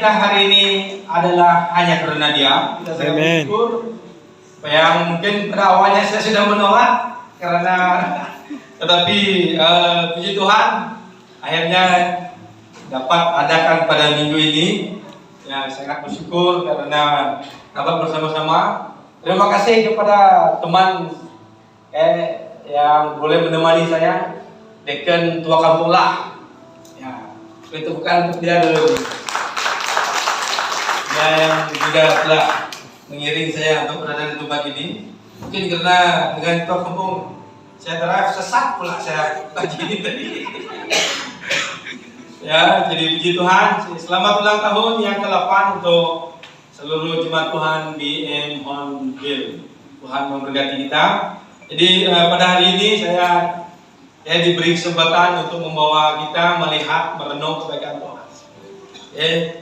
kita hari ini adalah hanya karena Dia. Kita sangat bersyukur. Yang mungkin pada awalnya saya sudah menolak karena, tetapi puji Tuhan akhirnya dapat adakan pada minggu ini. Ya, sangat bersyukur karena dapat bersama-sama. Terima kasih kepada teman yang boleh menemani saya, Dekan Tua Kampung lah. Ya, itu bukan untuk dia dulu. Dia yang juga telah mengiring saya untuk berada di tempat ini. Mungkin karena dengan Tua Kampung saya drive sesat pula saya pagi ini tadi. Ya, jadi puji Tuhan. Selamat ulang tahun yang ke-8 untuk seluruh jemaat Tuhan BM Hornbill. Tuhan memberkati kita. Jadi pada hari ini saya diberi kesempatan untuk membawa kita melihat, merenung kebaikan Tuhan.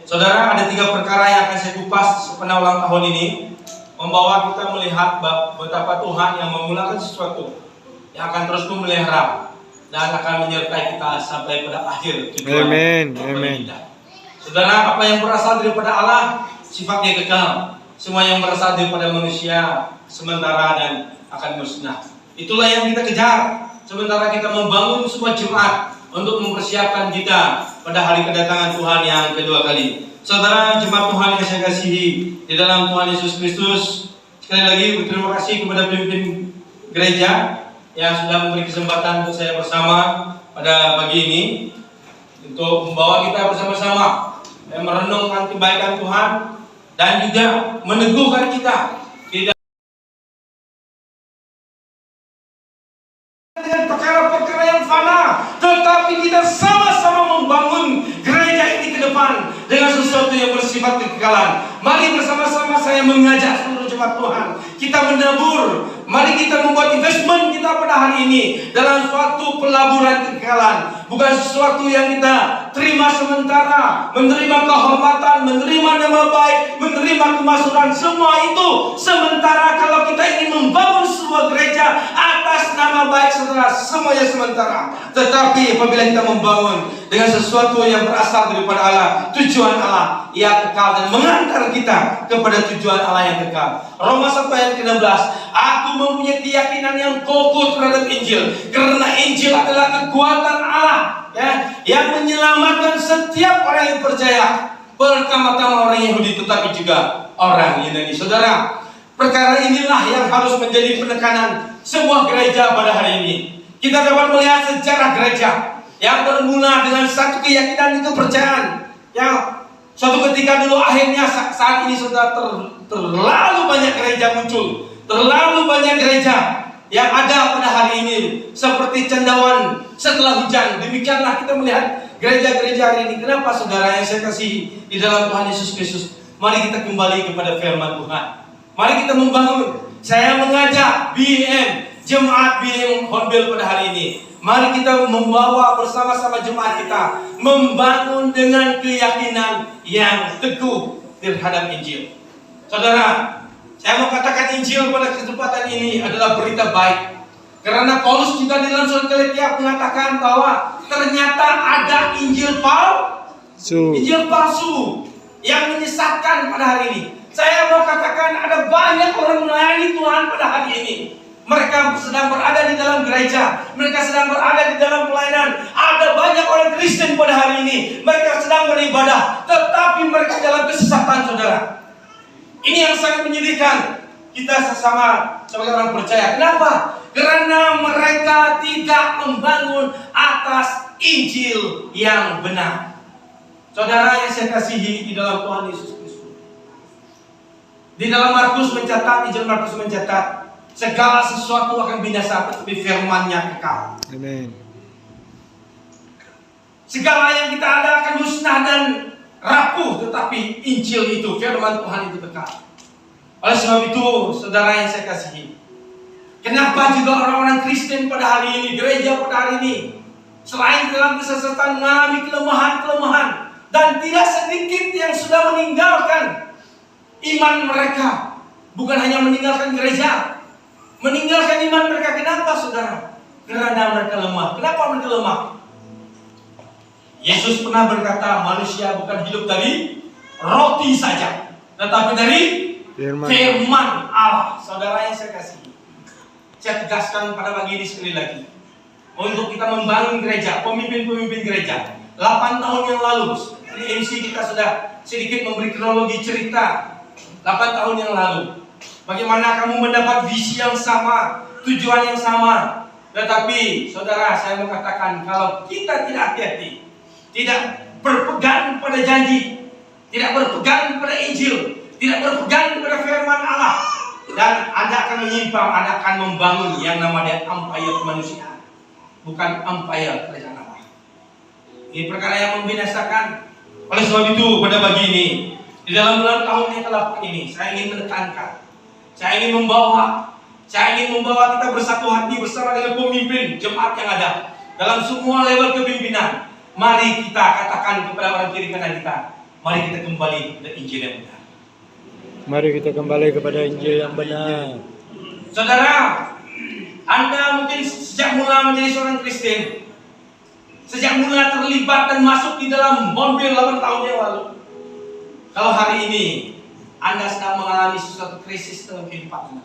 Saudara, ada 3 perkara yang akan saya kupas sepanjang ulang tahun ini, membawa kita melihat betapa Tuhan yang memulakan sesuatu yang akan terus memelihara dan akan menyertai kita sampai pada akhir tujuan. Amin. Saudara, apa yang berasal daripada Allah sifatnya kekal. Semua yang berasal daripada manusia sementara dan akan musnah. Itulah yang kita kejar. Sementara kita membangun sebuah jemaat untuk mempersiapkan kita pada hari kedatangan Tuhan yang kedua kali. Saudara jemaat Tuhan yang saya kasihi di dalam Tuhan Yesus Kristus, sekali lagi berterima kasih kepada pemimpin gereja yang sudah memberi kesempatan untuk saya bersama pada pagi ini untuk membawa kita bersama-sama merenungkan kebaikan Tuhan dan juga meneguhkan kita dengan perkara-perkara yang fana, tetapi kita sama-sama membangun gereja ini ke depan dengan sesuatu yang bersifat kekekalan. Mari bersama-sama saya mengajak seluruh jemaat Tuhan, kita menabur. Mari kita membuat investment kita pada hari ini dalam suatu pelaburan kekekalan. Bukan sesuatu yang kita terima sementara, menerima kehormatan, menerima nama baik, menerima kemasyhuran. Semua itu sementara. Kalau kita ingin membangun sebuah gereja atas nama baik saudara, semuanya sementara. Tetapi apabila kita membangun dengan sesuatu yang berasal daripada Allah, tujuan Allah, ia kekal dan mengantar kita kepada tujuan Allah yang kekal. Roma 1 ayat ke-16, aku mempunyai keyakinan yang kokoh terhadap Injil, karena Injil adalah kekuatan Allah yang menyelamatkan setiap orang yang percaya, pertama-tama orang Yahudi tetapi juga orang Yunani. Saudara, perkara inilah yang harus menjadi penekanan sebuah gereja pada hari ini. Kita dapat melihat sejarah gereja yang bermula dengan satu keyakinan itu kepercayaan. Yang suatu ketika dulu akhirnya saat ini sudah terlalu banyak gereja muncul, terlalu banyak gereja yang ada pada hari ini seperti cendawan setelah hujan. Demikianlah kita melihat gereja-gereja hari ini. Kenapa saudara yang saya kasih di dalam Tuhan Yesus Kristus? Mari kita kembali kepada firman Tuhan. Mari kita membangun. Saya mengajak jemaat BM Hornbill pada hari ini. Mari kita membawa bersama-sama jemaat kita membangun dengan keyakinan yang teguh terhadap Injil. Saudara, saya mau katakan Injil pada kesempatan ini adalah berita baik. Karena Paulus juga di dalam surat Galatia mengatakan bahwa ternyata ada Injil palsu yang menyesatkan pada hari ini. Saya mau katakan ada banyak orang melayani Tuhan pada hari ini. Mereka sedang berada di dalam gereja, mereka sedang berada di dalam pelayanan. Ada banyak orang Kristen pada hari ini, mereka sedang beribadah, tetapi mereka dalam kesesatan, saudara. Ini yang sangat menyedihkan. Kita sesama sebagai orang percaya. Kenapa? Karena mereka tidak membangun atas Injil yang benar. Saudara yang saya kasihi di dalam Tuhan Yesus Kristus, di dalam Injil Markus mencatat, segala sesuatu akan binasa, tetapi firman-Nya kekal. Amin. Segala yang kita ada akan musnah dan rapuh, tetapi Injil itu, firman Tuhan itu kekal. Oleh sebab itu, saudara yang saya kasihi, kenapa juga orang-orang Kristen pada hari ini, gereja pada hari ini, selain dalam kesesatan mengalami kelemahan-kelemahan, dan tidak sedikit yang sudah meninggalkan iman mereka. Bukan hanya meninggalkan gereja, meninggalkan iman mereka. Kenapa saudara? Karena mereka lemah. Kenapa mereka lemah? Yesus pernah berkata, manusia bukan hidup dari roti saja, tetapi dari firman Allah. Saudara yang saya kasihi, saya tegaskan pada pagi ini sekali lagi, untuk kita membangun gereja, pemimpin-pemimpin gereja, 8 tahun yang lalu, di MC kita sudah sedikit memberi kronologi cerita 8 tahun yang lalu, bagaimana kamu mendapat visi yang sama, tujuan yang sama. Tetapi saudara, saya mau katakan, kalau kita tidak hati-hati, tidak berpegang pada janji, tidak berpegang pada Injil, tidak berpegang pada firman Allah, dan Anda akan menyimpang, Anda akan membangun yang namanya empire kemanusiaan, bukan empire kerajaan Allah. Ini perkara yang membinasakan. Oleh sebab itu, pada pagi ini, di dalam bulan tahun yang ke-8 ini, saya ingin menekankan, saya ingin membawa kita bersatu hati bersama dengan pemimpin jemaat yang ada dalam semua level kepimpinan. Mari kita katakan kepada orang kiri kanan kita, mari kita kembali kepada Injil yang benar. Mari kita kembali kepada Injil yang benar. Saudara, Anda mungkin sejak mula menjadi seorang Kristen, sejak mula terlibat dan masuk di dalam mobil 8 tahun yang lalu. Kalau hari ini Anda sedang mengalami sesuatu krisis dalam kehidupan Anda,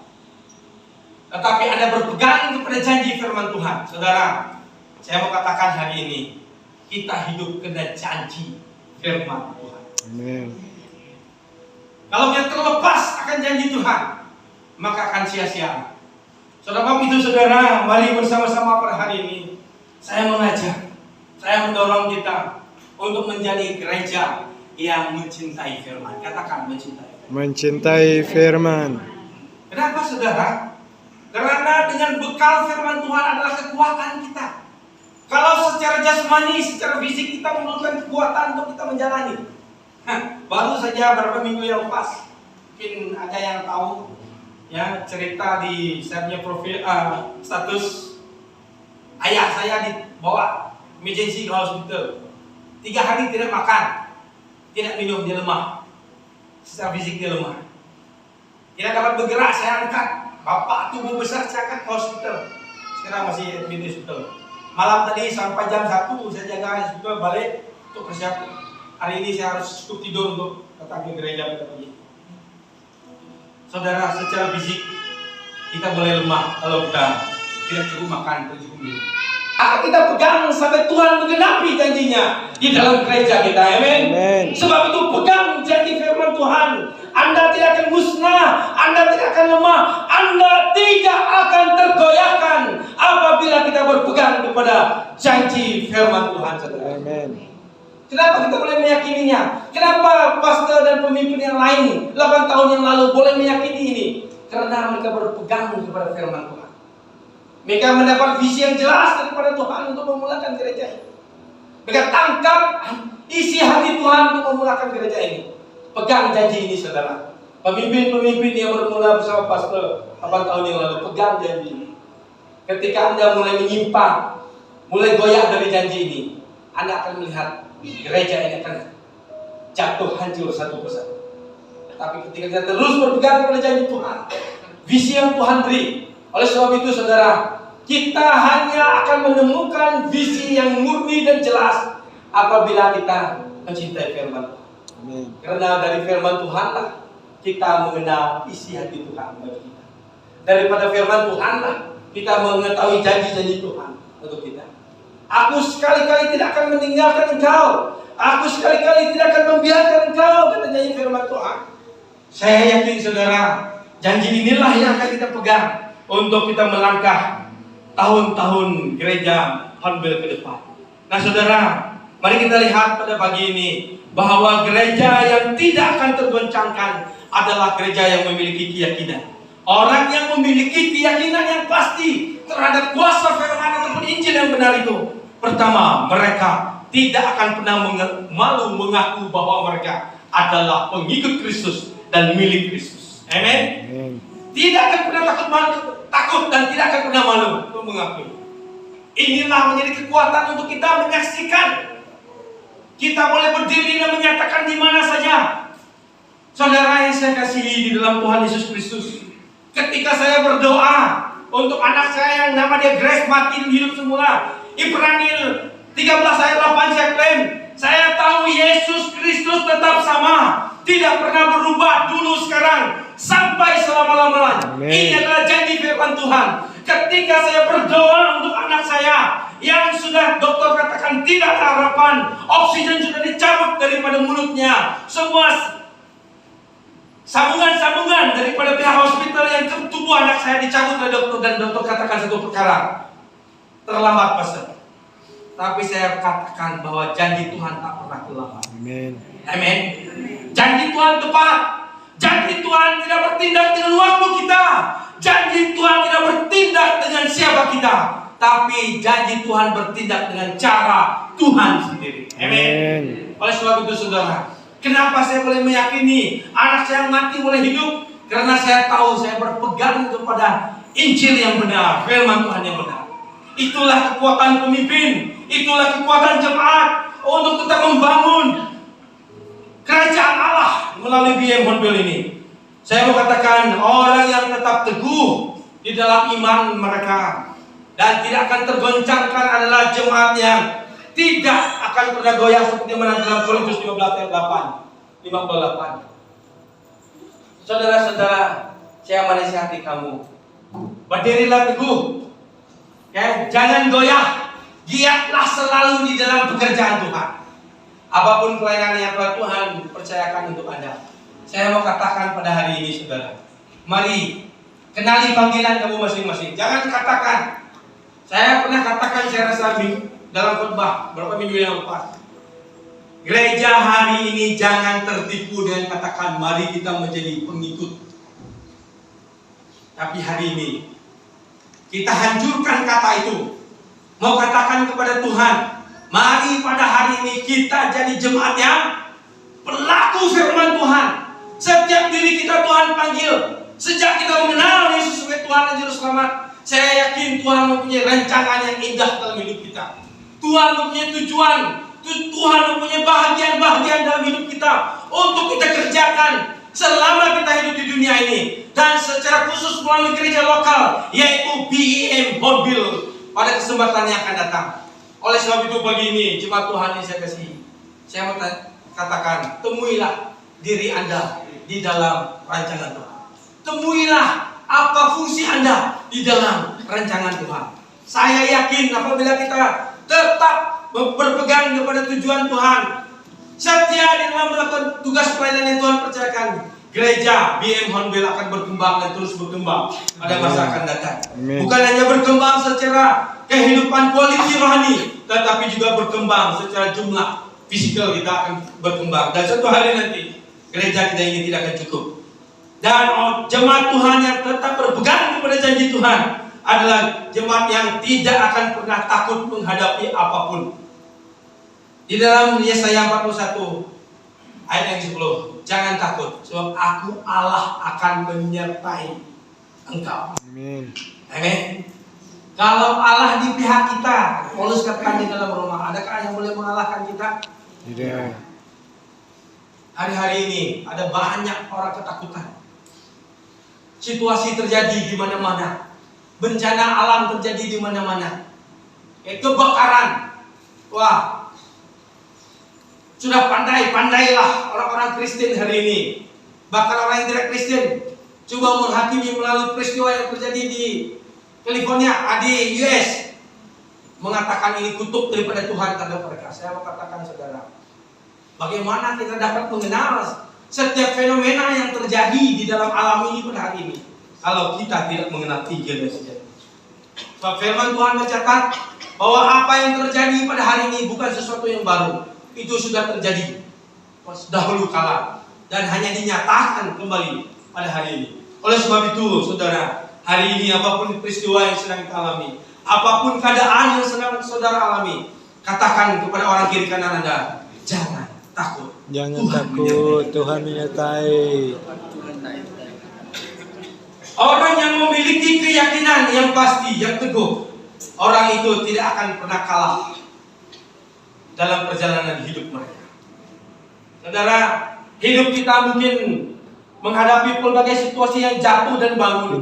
tetapi Anda berpegang kepada janji firman Tuhan, saudara, saya mau katakan hari ini, kita hidup kena janji firman Tuhan. Amin. Kalau kita terlepas akan janji Tuhan, maka akan sia-sia. Saudara, itu saudara, mari bersama-sama pada hari ini, saya mengajak, saya mendorong kita untuk menjadi gereja yang mencintai firman. Katakan mencintai. Mencintai firman. Kenapa saudara? Karena dengan bekal firman Tuhan adalah kekuatan kita. Kalau secara jasmani, secara fisik kita memerlukan kekuatan untuk kita menjalani. Baru saja beberapa minggu yang lepas, mungkin ada yang tahu ya cerita di saya punya profil status, ayah saya dibawa emergency ke hospital. 3 hari tidak makan, tidak minum, dia lemah. Secara fisik dia lemah, tidak dapat bergerak. Saya angkat bapak tubuh besar, saya angkat ke hospital. Sekarang masih admit di hospital. Malam tadi sampai jam 1 saya jaga hospital, balik untuk persiapan. Hari ini saya harus cukup tidur untuk datang ke gereja pada pagi. Saudara, secara fisik kita boleh lemah kalau kita tidak cukup makan, tidak cukup minum. Akan kita pegang sampai Tuhan menggenapi janjinya di dalam gereja kita, amin. Sebab itu pegang janji firman Tuhan. Anda tidak akan musnah, Anda tidak akan lemah, Anda tidak akan tergoyahkan apabila kita berpegang kepada janji firman Tuhan, saudara. Amin. Kenapa kita boleh meyakininya? Kenapa pastor dan pemimpin yang lain 8 tahun yang lalu boleh meyakini ini? Karena mereka berpegang kepada firman Tuhan. Mereka mendapat visi yang jelas daripada Tuhan untuk memulakan gereja ini. Mereka tangkap isi hati Tuhan untuk memulakan gereja ini. Pegang janji ini, saudara. Pemimpin-pemimpin yang bermula bersama pastor 8 tahun yang lalu, pegang janji ini. Ketika Anda mulai menyimpang, mulai goyah dari janji ini, Anda akan melihat gereja ini akan jatuh hancur satu persatu. Tapi ketika kita terus berpegang kepada janji Tuhan, visi yang Tuhan beri, oleh sebab itu saudara, kita hanya akan menemukan visi yang murni dan jelas apabila kita mencintai firman Tuhan. Amin. Karena dari firman Tuhanlah kita mengenal isi hati Tuhan bagi kita. Daripada firman Tuhanlah kita mengetahui janji-janji Tuhan untuk kita. Aku sekali-kali tidak akan meninggalkan engkau. Aku sekali-kali tidak akan membiarkan engkau, katanya firman Tuhan. Saya yakin saudara, janji inilah yang akan kita pegang untuk kita melangkah tahun-tahun gereja Hornbill ke depan. Nah saudara, mari kita lihat pada pagi ini bahwa gereja yang tidak akan tergoncangkan adalah gereja yang memiliki keyakinan. Orang yang memiliki keyakinan yang pasti terhadap kuasa firman ataupun Injil yang benar itu, pertama, mereka tidak akan pernah malu mengaku bahwa mereka adalah pengikut Kristus dan milik Kristus. Amin. Tidak akan pernah takut dan tidak akan pernah malu untuk mengakui. Inilah menjadi kekuatan untuk kita menyaksikan. Kita boleh berdiri dan menyatakan di mana saja. Saudara yang saya kasihi di dalam Tuhan Yesus Kristus, ketika saya berdoa untuk anak saya yang nama dia Grace mati dan hidup semula, Ibrani 13 ayat 8 saya klaim, Saya tahu Yesus Kristus tetap sama, tidak pernah berubah dulu, sekarang, sampai selama-lamanya. Amin. Ini adalah janji firman Tuhan. Ketika saya berdoa untuk anak saya yang sudah dokter katakan tidak ada harapan, oksigen sudah dicabut daripada mulutnya, semua sambungan-sambungan daripada pihak hospital yang ke tubuh anak saya dicabut oleh dokter, dan dokter katakan satu perkara, terlambat pastor. Tapi saya katakan bahwa janji Tuhan tak pernah terlambat. Amin. Amin. Janji Tuhan tepat. Janji Tuhan tidak bertindak dengan waktu kita. Janji Tuhan tidak bertindak dengan siapa kita. Tapi janji Tuhan bertindak dengan cara Tuhan sendiri. Amin. Oleh sebab itu saudara, kenapa saya boleh meyakini anak saya yang mati boleh hidup? Karena saya tahu saya berpegang kepada Injil yang benar, firman Tuhan yang benar. Itulah kekuatan pemimpin, itulah kekuatan jemaat untuk tetap membangun kerajaan Allah melalui BM Hornbill ini. Saya mau katakan, orang yang tetap teguh di dalam iman mereka dan tidak akan tergoncangkan adalah jemaat yang tidak akan pernah goyah, seperti mana dalam Korintus 15 ayat 58. Saudara-saudara, saya menasihati kamu, berdirilah teguh. Ya, jangan goyah, giatlah selalu di dalam pekerjaan Tuhan. Apapun pelayanan yang telah Tuhan percayakan untuk Anda. Saya mau katakan pada hari ini saudara, mari kenali panggilan kamu masing-masing. Jangan katakan, saya pernah katakan, saya rasa dalam khotbah beberapa minggu yang lepas, gereja hari ini jangan tertipu dengan katakan mari kita menjadi pengikut. Tapi hari ini kita hancurkan kata itu. Mau katakan kepada Tuhan, mari pada hari ini kita jadi jemaat yang pelaku firman Tuhan. Setiap diri kita Tuhan panggil. Sejak kita mengenal Yesus sebagai Tuhan dan Juru Selamat, saya yakin Tuhan mempunyai rancangan yang indah dalam hidup kita. Tuhan mempunyai tujuan, Tuhan mempunyai bahagian-bahagian dalam hidup kita untuk kita kerjakan selama kita hidup di dunia ini. Dan secara khusus melalui gereja lokal, yaitu BEM Hornbill, pada kesempatan yang akan datang. Oleh sebab itu pagi ini, jemaat Tuhan yang saya kasih, saya mau katakan, temuilah diri Anda di dalam rancangan Tuhan. Temuilah apa fungsi Anda di dalam rancangan Tuhan. Saya yakin apabila kita tetap berpegang kepada tujuan Tuhan, setia di dalam melakukan tugas pelayanan yang Tuhan percayakan, gereja BM Hornbill akan berkembang dan terus berkembang pada masa akan datang. Amin. Bukan hanya berkembang secara kehidupan kualiti rohani, tetapi juga berkembang secara jumlah fisikal kita akan berkembang. Dan suatu hari nanti gereja kita ini tidak akan cukup. Dan jemaat Tuhan yang tetap berpegang kepada janji Tuhan adalah jemaat yang tidak akan pernah takut menghadapi apapun. Di dalam Yesaya 41 ayat yang 10, jangan takut, sebab aku Allah akan menyertai engkau. Amin. Amin. Kalau Allah di pihak kita, Paulus katakan di dalam Roma, adakah yang boleh mengalahkan kita? Tidak. Hari-hari ini ada banyak orang ketakutan. Situasi terjadi di mana-mana. Bencana alam terjadi di mana-mana. Kebakaran. Wah. Sudah pandailah orang-orang Kristen hari ini. Bahkan orang yang tidak Kristen coba menghakimi melalui peristiwa yang terjadi di California, di US. Mengatakan ini kutuk daripada Tuhan terhadap mereka. Saya mau katakan saudara, bagaimana kita dapat mengenal setiap fenomena yang terjadi di dalam alam ini pada hari ini kalau kita tidak mengenal Injil dan sejati. Sebab firman Tuhan mencatat bahwa apa yang terjadi pada hari ini bukan sesuatu yang baru. Itu sudah terjadi dahulu kala dan hanya dinyatakan kembali pada hari ini. Oleh sebab itu saudara, hari ini apapun peristiwa yang sedang kita alami, apapun keadaan yang sedang saudara alami, katakan kepada orang kiri kanan Anda, jangan takut. Jangan takut, Tuhan menyertai. Orang yang memiliki keyakinan yang pasti, yang teguh, orang itu tidak akan pernah kalah dalam perjalanan hidup mereka. Saudara, hidup kita mungkin menghadapi pelbagai situasi yang jatuh dan bangun,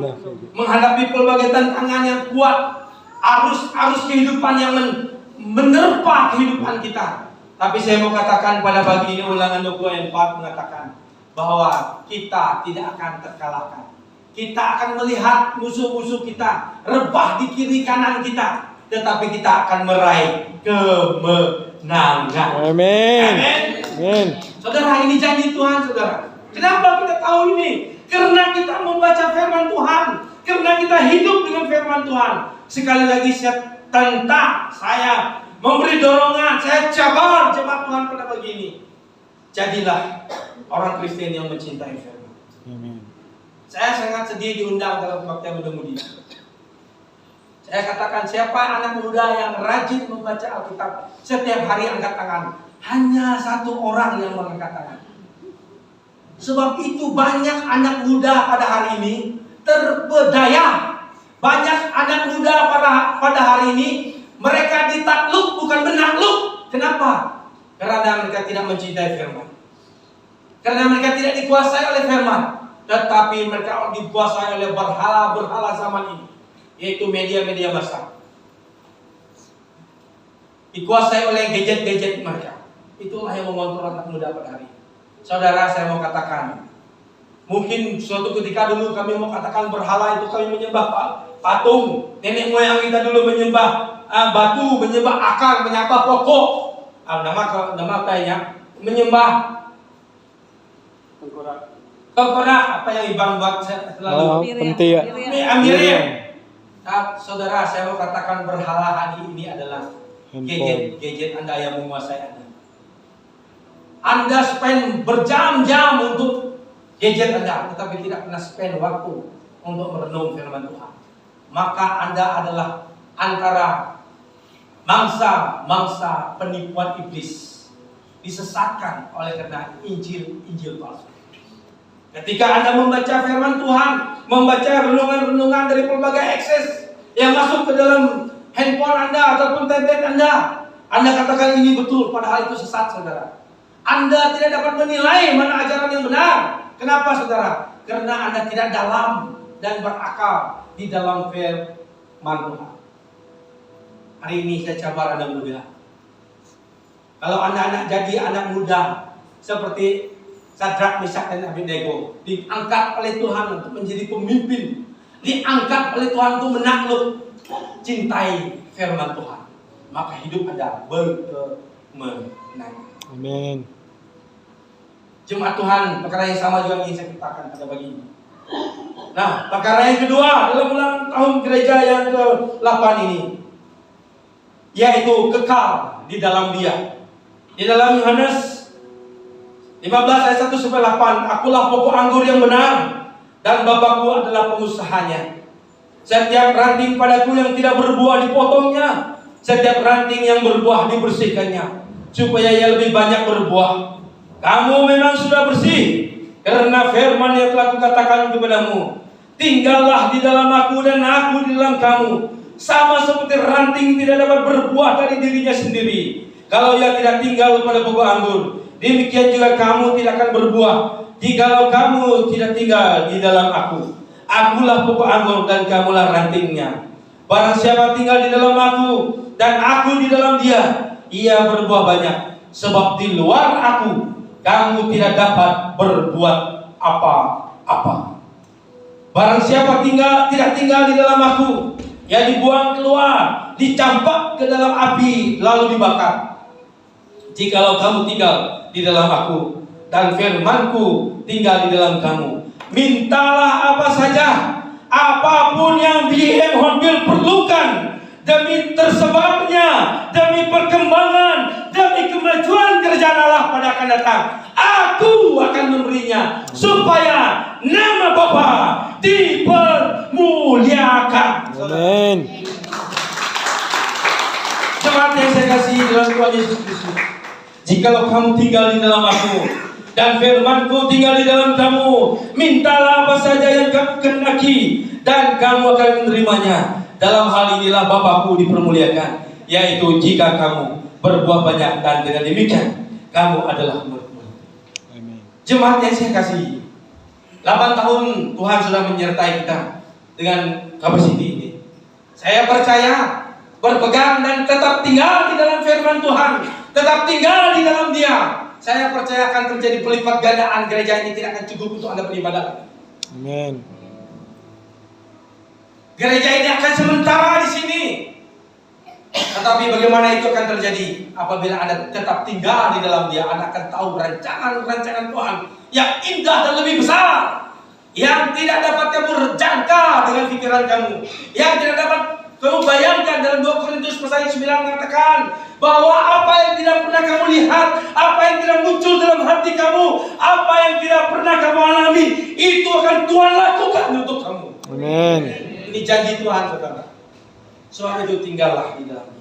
menghadapi pelbagai tantangan yang kuat, arus kehidupan yang menerpa kehidupan kita. Tapi saya mau katakan pada pagi ini Ulangan 24 mengatakan bahwa kita tidak akan terkalahkan. Kita akan melihat musuh-musuh kita rebah di kiri kanan kita, tetapi kita akan meraih kemenangan. Amin. Amin. Amin. Saudara, ini janji Tuhan, saudara. Kenapa kita tahu ini? Karena kita membaca firman Tuhan, karena kita hidup dengan firman Tuhan. Sekali lagi saya tentang, saya memberi dorongan, saya cabar jemaat Tuhan pada pagi ini. Jadilah orang Kristen yang mencintai firman. Amin. Saya sangat sedih diundang dalam kebaktian muda-mudi. Saya katakan, siapa anak muda yang rajin membaca Alkitab setiap hari angkat tangan? Hanya satu orang yang mengangkat tangan. Sebab itu banyak anak muda pada hari ini terpedaya. Banyak anak muda pada hari ini mereka ditakluk bukan menakluk. Kenapa? Karena mereka tidak mencintai firman. Karena mereka tidak dikuasai oleh firman, tetapi mereka dikuasai oleh berhala-berhala zaman ini, yaitu media-media massa. Dikuasai oleh gadget-gadget mereka. Itulah yang mengontrol anak muda pada hari ini. Saudara, saya mau katakan, mungkin suatu ketika dulu kami mau katakan berhala itu kami menyembah patung. Nenek moyang kita dulu menyembah batu, menyembah akar, menyembah pokok. Nama kayaknya menyembah tengkorak. Apa yang Ibang buat selalu? Penting ya. Miriam. Saudara, saya mau katakan berhala hari ini adalah gadget Anda yang menguasai Anda. Anda spend berjam-jam untuk gadget Anda, tetapi tidak pernah spend waktu untuk merenung firman Tuhan. Maka Anda adalah antara mangsa penipuan iblis, disesatkan oleh karena Injil palsu. Ketika Anda membaca firman Tuhan, membaca renungan-renungan dari pelbagai akses yang masuk ke dalam handphone Anda ataupun tablet Anda katakan ini betul, padahal itu sesat, saudara. Anda tidak dapat menilai mana ajaran yang benar. Kenapa, saudara? Karena Anda tidak dalam dan berakal di dalam firman Tuhan. Hari ini saya cabar Anda muda. Kalau anak-anak jadi anak muda seperti Sadrak, Meshak, dan Abednego, diangkat oleh Tuhan untuk menjadi pemimpin, diangkat oleh Tuhan untuk menakluk, cintai firman Tuhan, maka hidup Anda berkemenangan. Amin. Jemaat Tuhan, perkara yang sama juga ingin saya katakan pada pagi ini. Nah, perkara yang kedua dalam ulang tahun gereja yang ke-8 ini, yaitu kekal di dalam Dia. Di dalam Yohanes 15 ayat 1-8, akulah pokok anggur yang benar dan Bapakku adalah pengusahanya. Setiap ranting padaku yang tidak berbuah dipotongnya, setiap ranting yang berbuah dibersihkannya, supaya ia lebih banyak berbuah. Kamu memang sudah bersih karena firman yang telah kukatakan kepadamu. Tinggallah di dalam aku dan aku di dalam kamu. Sama seperti ranting tidak dapat berbuah dari dirinya sendiri kalau ia tidak tinggal pada pokok anggur, demikian juga kamu tidak akan berbuah jikalau kamu tidak tinggal di dalam aku. Akulah pokok anggur dan kamulah rantingnya. Barang siapa tinggal di dalam aku dan aku di dalam dia, ia berbuah banyak. Sebab di luar aku kamu tidak dapat berbuat apa-apa. Barang siapa tidak tinggal di dalam aku, ia dibuang keluar, dicampak ke dalam api, lalu dibakar. Jikalau kamu tinggal di dalam aku dan firmanku tinggal di dalam kamu, mintalah apa saja, apapun yang dimohon perlukan, demi tersebarnya, demi perkembangan, demi kemajuan kerajaan Allah pada akan datang. Aku akan memberinya supaya nama Bapa dipermuliakan. Amin. Jemaat yang saya kasih dalam Tuhan Yesus Kristus, jikalau kamu tinggal di dalam aku dan firmanku tinggal di dalam kamu, mintalah apa saja yang kamu kehendaki dan kamu akan menerimanya. Dalam hal inilah Bapakku dipermuliakan, yaitu jika kamu berbuah banyak, dan dengan demikian kamu adalah murid-murid. Amin. Jemaat yang saya kasih, 8 tahun Tuhan sudah menyertai kita dengan kapasiti ini. Saya percaya, berpegang dan tetap tinggal di dalam firman Tuhan, tetap tinggal di dalam Dia, saya percaya akan terjadi pelipat gandaan. Gereja ini tidak akan cukup untuk Anda beribadah. Amin. Gereja ini akan sementara di sini. Tetapi bagaimana itu akan terjadi? Apabila Anda tetap tinggal di dalam Dia, Anda akan tahu rancangan-rancangan Tuhan yang indah dan lebih besar, yang tidak dapat kamu jangka dengan pikiran kamu, yang tidak dapat kamu bayangkan. Dalam 2 Korintus pasal 9 mengatakan bahwa apa yang tidak pernah kamu lihat, apa yang tidak muncul dalam hati kamu, apa yang tidak pernah kamu alami, itu akan Tuhan lakukan untuk kamu. Amin. Ini janji Tuhan, saudara. Sebab itu tinggallah di dalamnya.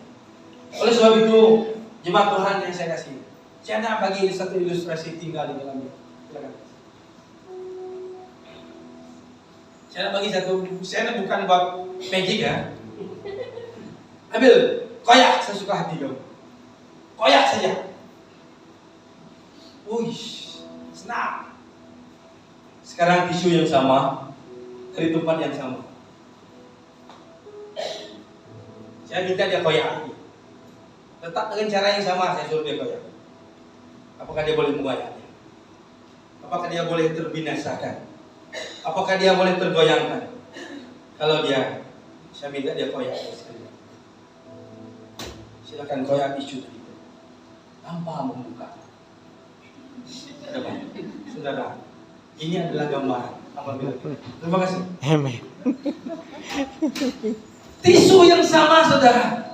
Oleh sebab itu, jemaat Tuhan yang saya kasih, saya nak bagi satu ilustrasi tinggal di dalamnya. Silakan. Saya nak bagi satu, saya nak bukan buat magic ya. Ambil, koyak sesuka hati kamu. Koyak saja. Wush, senang. Sekarang tisu yang sama, dari tempat yang sama. Saya minta dia koyak lagi. Tetap dengan cara yang sama saya suruh dia koyak. Apakah dia boleh mengoyaknya? Apakah dia boleh terbinasakan? Apakah dia boleh tergoyangkan? Kalau dia, saya minta dia koyak sekali. Silakan koyak tisu itu tanpa membuka. Ada apa? Saudara, ini adalah gambaran. Terima kasih. Amin. Tisu yang sama, saudara.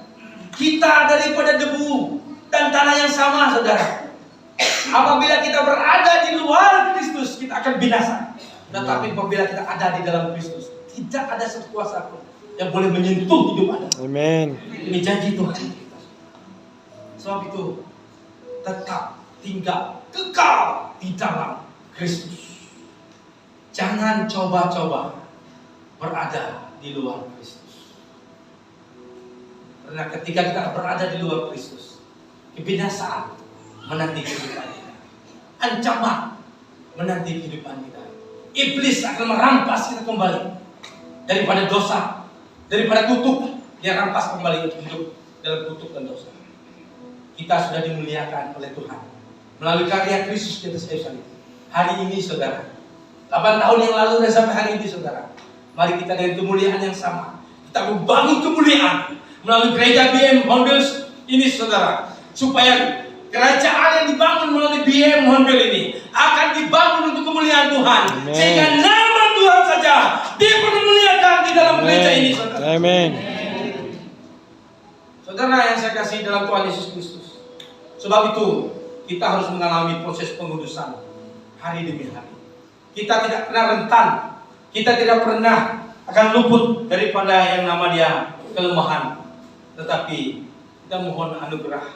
Kita daripada debu dan tanah yang sama, saudara. Apabila kita berada di luar Kristus, kita akan binasa. Tetapi apabila kita ada di dalam Kristus, tidak ada satu kuasa pun yang boleh menyentuh hidup Anda. Amin. Ini janji Tuhan. Sebab itu, tetap tinggal kekal di dalam Kristus. Jangan coba-coba berada di luar Kristus. Karena ketika kita berada di luar Kristus, kebinasaan menanti kehidupan kita, ancaman menanti kehidupan kita. Iblis akan merampas kita kembali daripada dosa, daripada kutuk. Dia rampas kembali untuk hidup dalam kutuk dan dosa. Kita sudah dimuliakan oleh Tuhan melalui karya Kristus di atas kayu salib. Hari ini, saudara, 8 tahun yang lalu dan sampai hari ini, saudara, mari kita dengan kemuliaan yang sama, kita membangun kemuliaan melalui gereja BM Honbel ini, saudara, supaya kerajaan yang dibangun melalui BM Honbel ini akan dibangun untuk kemuliaan Tuhan. Amen. Sehingga nama Tuhan saja dipermuliakan di dalam gereja ini, saudara. Amin. Saudara yang saya kasih dalam Tuhan Yesus Kristus, sebab itu kita harus mengalami proses pengudusan hari demi hari. Kita tidak pernah rentan, kita tidak pernah akan luput daripada yang nama dia kelemahan. Tetapi kita mohon anugerah,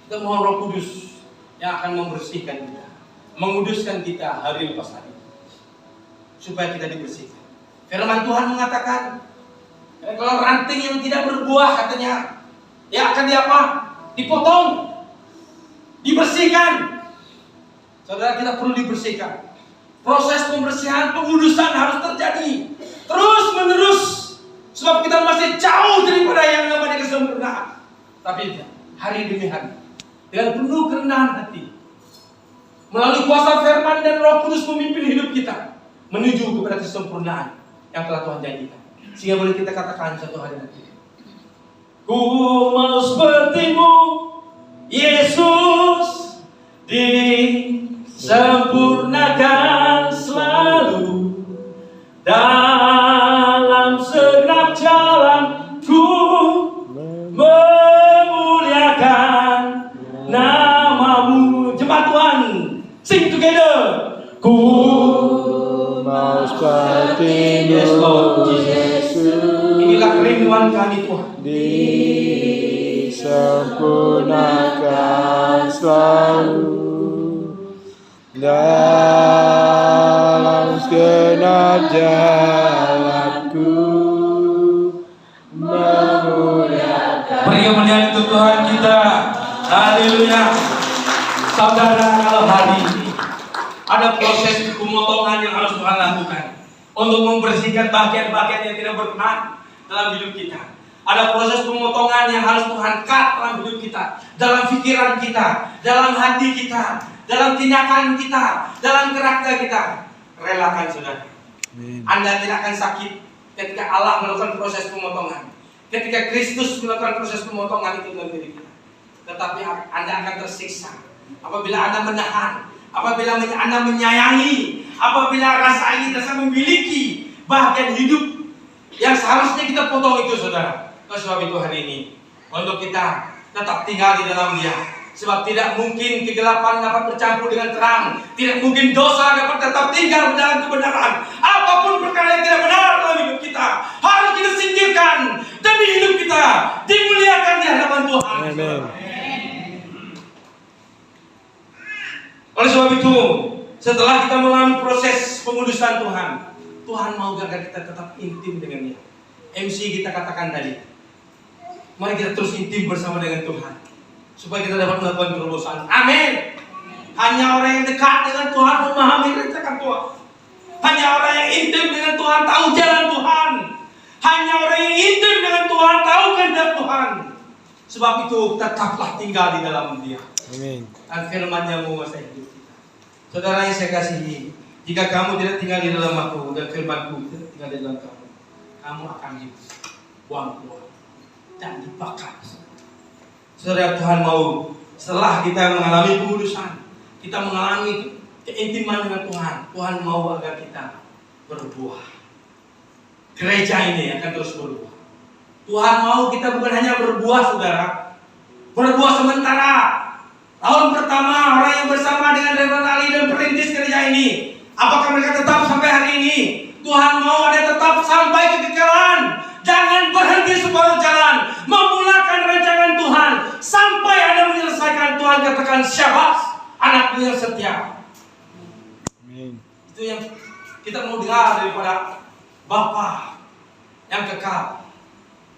kita mohon Roh Kudus yang akan membersihkan kita, menguduskan kita hari lepas hari, supaya kita dibersihkan. Firman Tuhan mengatakan, kalau ranting yang tidak berbuah, katanya, ya akan diapa? Dipotong, dibersihkan. Saudara, kita perlu dibersihkan. Proses pembersihan, pengudusan harus terjadi terus menerus. Sebab kita masih jauh daripada yang namanya kesempurnaan. Tapi hari demi hari, dengan penuh kerendahan hati, melalui kuasa firman dan Roh Kudus memimpin hidup kita menuju kepada kesempurnaan yang telah Tuhan janjikan. Sehingga boleh kita katakan satu hari nanti, ku mau sepertimu, Yesus, disempurnakan selalu dalam segenap jalanku, memuliakan namamu. Jemaat Tuhan, sing together. Ku mau seperti Yes, Lord Yesus. Inilah kerinduan kami, Tuhan. Disempurnakan selalu dalam segenap jalanku, memuliakan. Beri kemuliaan untuk Tuhan kita. Haleluya. Saudara, kalau hari ini ada proses pemotongan yang harus Tuhan lakukan untuk membersihkan bagian-bagian yang tidak berkenan dalam hidup kita. Ada proses pemotongan yang harus Tuhan cut dalam hidup kita, dalam pikiran kita, dalam hati kita, dalam tindakan kita, dalam karakter kita. Relakan saudara. Anda tidak akan sakit ketika Allah melakukan proses pemotongan. Ketika Kristus melakukan proses pemotongan itu dalam diri kita. Tetapi Anda akan tersiksa apabila Anda menahan, apabila Anda menyayangi, apabila rasa ini terasa memiliki bagian hidup yang seharusnya kita potong itu saudara. Oleh sebab itu hari ini untuk kita tetap tinggal di dalam Dia. Sebab tidak mungkin kegelapan dapat bercampur dengan terang. Tidak mungkin dosa dapat tetap tinggal dalam kebenaran. Apapun perkara yang tidak benar dalam hidup kita harus kita singkirkan demi hidup kita dimuliakan di hadapan Tuhan. Amen. Oleh sebab itu, setelah kita mengalami proses pengudusan Tuhan, Tuhan mau agar kita tetap intim dengan Dia. MC kita katakan tadi, mari kita terus intim bersama dengan Tuhan, supaya kita dapat melakukan terobosan. Amin. Hanya orang yang dekat dengan Tuhan memahami rencana Tuhan. Hanya orang yang intim dengan Tuhan tahu jalan Tuhan. Hanya orang yang intim dengan Tuhan tahu kehendak Tuhan. Sebab itu tetaplah tinggal di dalam Dia. Amin. Dan firman-Nya menguasai hidup kita. Saudara yang saya kasihi, jika kamu tidak tinggal di dalam aku dan firman-Ku tidak tinggal di dalam kamu, kamu akan dibuang-buang dan dibakar. Saudara, Tuhan mau setelah kita mengalami pengudusan, kita mengalami keintiman dengan Tuhan, Tuhan mau agar kita berbuah. Gereja ini akan terus berbuah. Tuhan mau kita bukan hanya berbuah, saudara, berbuah sementara. Tahun pertama orang yang bersama dengan Reverend Ali dan perintis gereja ini, apakah mereka tetap sampai hari ini? Tuhan mau ada tetap sampai kekekalan. Jangan berhenti separuh jalan, memulakan rancangan Tuhan sampai Anda menyelesaikan. Tuhan katakan syabas, anakku yang setia. Amin. Itu yang kita mau dengar daripada Bapa yang kekal,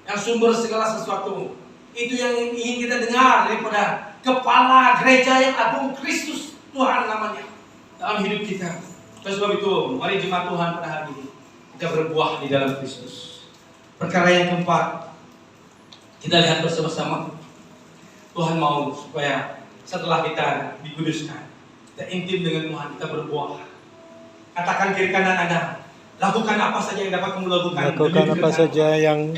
yang sumber segala sesuatu. Itu yang ingin kita dengar daripada Kepala Gereja yang Agung Kristus Tuhan namanya dalam hidup kita. Oleh sebab itu, mari jemaat Tuhan pada hari ini kita berbuah di dalam Kristus. Perkara yang keempat, kita lihat bersama-sama. Tuhan mau supaya setelah kita dikuduskan, kita intim dengan Tuhan, kita berbuah. Katakan kiri kanan Anda, lakukan apa saja yang dapat kamu lakukan. Lakukan apa saja yang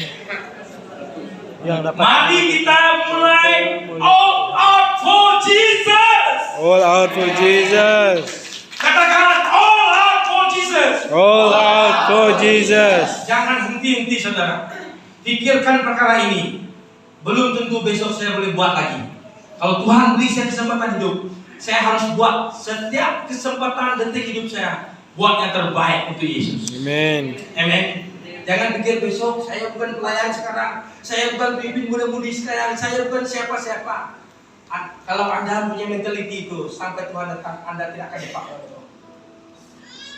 dapat. Mari kita mulai all out for Jesus. All out for Jesus. Katakan all out for Jesus. All out for Jesus. Jangan henti-henti saudara. Pikirkan perkara ini. Belum tentu besok saya boleh buat lagi. Kalau Tuhan beri saya kesempatan hidup, saya harus buat setiap kesempatan detik hidup saya, buat yang terbaik untuk Yesus. Amin. Amin. Jangan pikir besok saya bukan pelayan sekarang, saya bukan pimpin muda-mudi sekarang, saya bukan siapa-siapa. Kalau Anda punya mentaliti itu, sampai Tuhan datang, Anda tidak akan dipakai oleh Tuhan.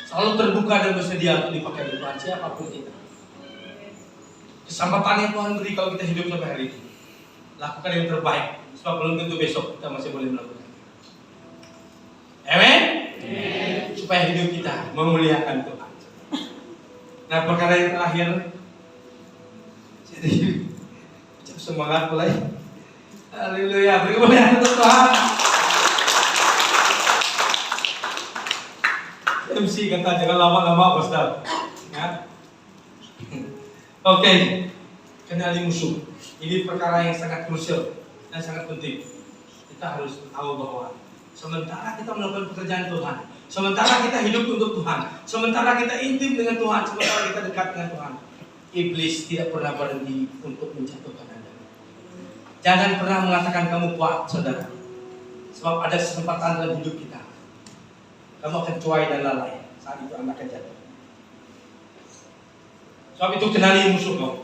Selalu terbuka dan bersedia untuk dipakai oleh Tuhan, siapapun kita. Kesempatan yang Tuhan beri kalau kita hidup sampai hari ini, lakukan yang terbaik, sebab belum tentu besok kita masih boleh melakukan. Amin. Supaya hidup kita memuliakan Tuhan. Nah, perkara yang terakhir, jadi semangat mulai. Haleluya, beri kemuliaan untuk Tuhan. MC kata jangan lama-lama, Ustaz. Ya. Oke, kenali musuh. Ini perkara yang sangat krusial dan sangat penting. Kita harus tahu bahwa sementara kita melakukan pekerjaan Tuhan, sementara kita hidup untuk Tuhan, sementara kita intim dengan Tuhan, sementara kita dekat dengan Tuhan, iblis tidak pernah berhenti untuk menjatuhkan Anda. Jangan pernah mengatakan kamu kuat, saudara. Sebab ada kesempatan dalam hidup kita, kamu akan cuai dan lalai. Saat itu Anda akan jatuh. Sebab itu kenali musuh kamu.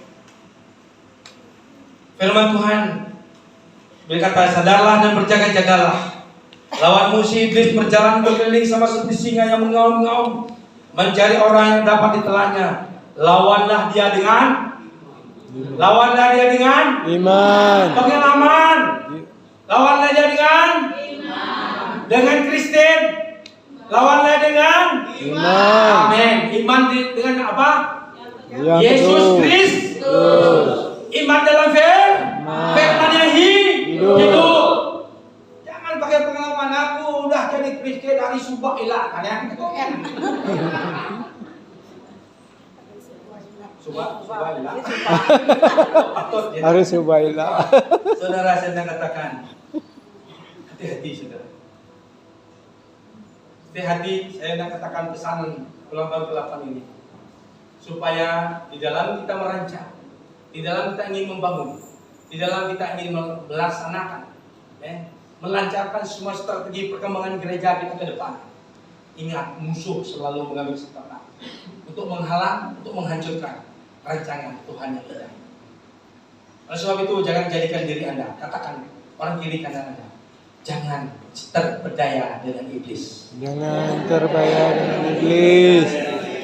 Firman Tuhan berkata, sadarlah dan berjaga-jagalah. Lawan musuh iblis berjalan berkeliling sama seperti singa yang mengaum-ngaum, mencari orang yang dapat ditelannya. Lawanlah dia dengan Iman. pengalaman. Lawanlah dia dengan iman. Dengan Kristen. Lawanlah dengan Iman. Amin. Iman dengan apa? Yang Yesus teguh. Kristus. Iman dalam firman yang hidup. Jangan pakai pengalaman aku udah jadi Kristen dari Subak ilah kan ya. Subak ilah. Harus subailah. Saudara saya katakan, hati-hati saudara. Hati-hati saya nak katakan pesan ulang tahun ke-8 ini. Supaya di dalam kita merancang, di dalam kita ingin membangun, di dalam kita ingin melaksanakan, melancarkan semua strategi perkembangan gereja kita ke depan. Ingat, musuh selalu mengambil kesempatan untuk menghalang, untuk menghancurkan rancangan Tuhan yang indah. Oleh sebab itu jangan jadikan diri Anda, katakan orang kiri kanan Anda, jangan terpedaya dengan iblis. Jangan terpedaya dengan iblis.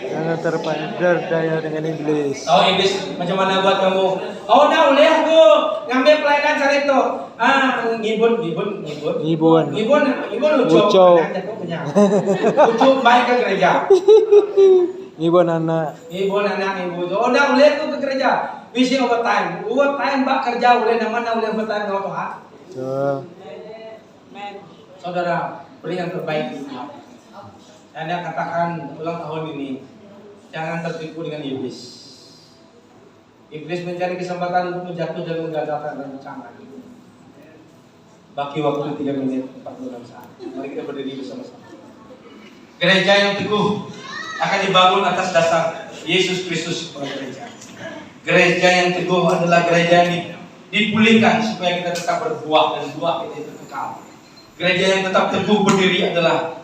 Jangan terpedaya dengan iblis. Tahu iblis macam mana buat kamu? Oh, dah boleh aku ngambil pelayanan cari itu. Ngibun Ucap. Ucap baik ke gereja. Ngibun anak. Oh, dah boleh aku ke gereja. Visi overtime bak kerja boleh mana boleh overtime kalau Tuhan. Saudara, beri yang terbaik. Anda katakan ulang tahun ini, jangan tertipu dengan iblis. Iblis mencari kesempatan untuk menjatuh dan menggagalkan rancangan. Baki waktu 3 menit 46 saat. Mari kita berdiri bersama-sama. Gereja yang teguh akan dibangun atas dasar Yesus Kristus sebagai gereja. Gereja yang teguh adalah gereja yang dipulihkan supaya kita tetap berbuah dan buah kita itu kekal. Gereja yang tetap teguh berdiri adalah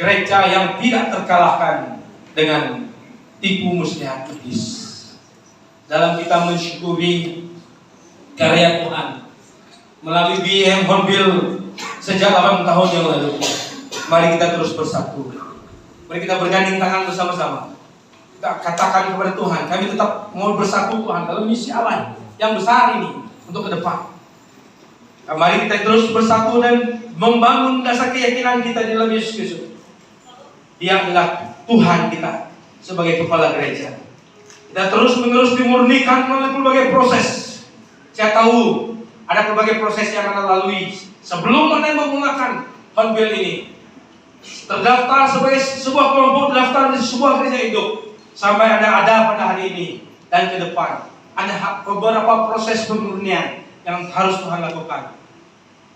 gereja yang tidak terkalahkan dengan tipu muslihat iblis. Dalam kita mensyukuri karya Tuhan melalui BM Hornbill sejak 8 tahun yang lalu, mari kita terus bersatu. Mari kita berganding tangan bersama-sama. Kita katakan kepada Tuhan, kami tetap mau bersatu Tuhan dalam misi Allah yang besar ini untuk ke depan. Nah, mari kita terus bersatu dan membangun dasar keyakinan kita di dalam Yesus Kristus. Dia adalah Tuhan kita sebagai kepala gereja. Kita terus menerus dimurnikan melalui berbagai proses. Saya tahu ada berbagai proses yang Anda lalui sebelum Anda menggunakan Hornbill ini. Terdaftar sebagai sebuah kelompok, terdaftar di sebuah gereja hidup sampai Anda ada pada hari ini dan ke depan. Ada beberapa proses pemurnian yang harus Tuhan lakukan.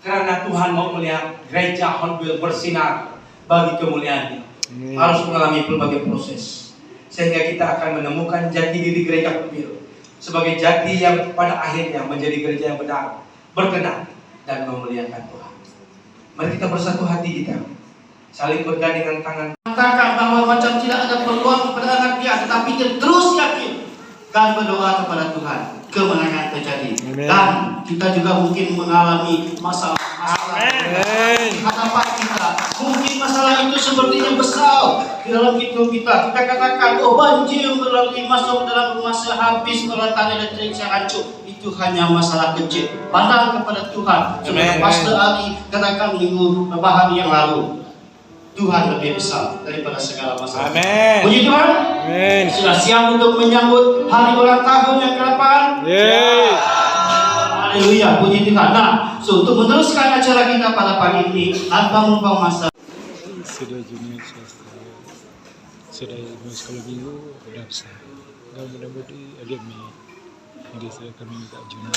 Karena Tuhan mau melihat gereja Hornbill bersinar bagi kemuliaan-Nya. Harus mengalami berbagai proses sehingga kita akan menemukan jati diri gereja Hornbill sebagai jati yang pada akhirnya menjadi gereja yang benar, berkenan dan memuliakan Tuhan. Mari kita bersatu hati kita, saling bergandengan tangan. Katakan bahwa macam tidak ada peluang kepada anak dia, tetapi dia terus yakin dan berdoa kepada Tuhan, kemenangan terjadi. Amen. Dan kita juga mungkin mengalami masalah di hadapan kita. Mungkin masalah itu sepertinya besar di dalam hidup kita. Kita katakan, oh banjir melalui masuk dalam rumah saya, habis peralatan elektrik saya hancur. Itu hanya masalah kecil. Pandang kepada Tuhan. Seperti Pastor Ali katakan minggu hari yang lalu, Tuhan lebih besar daripada segala masalah. Amin. Puji Tuhan. Amin. Sudah siap untuk menyambut hari ulang tahun yang ke-8? Haleluya, puji Tuhan. Nah, untuk meneruskan acara kita pada pagi ini, tanpa membuang masa. Sudah junior swasta, sudah sekolah minggu, sudah besar. Dan mudah-mudahan ada jadi saya akan minta junior.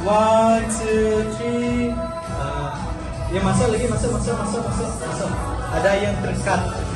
One, two, three. Ya masa lagi masa. Ada yang terkat.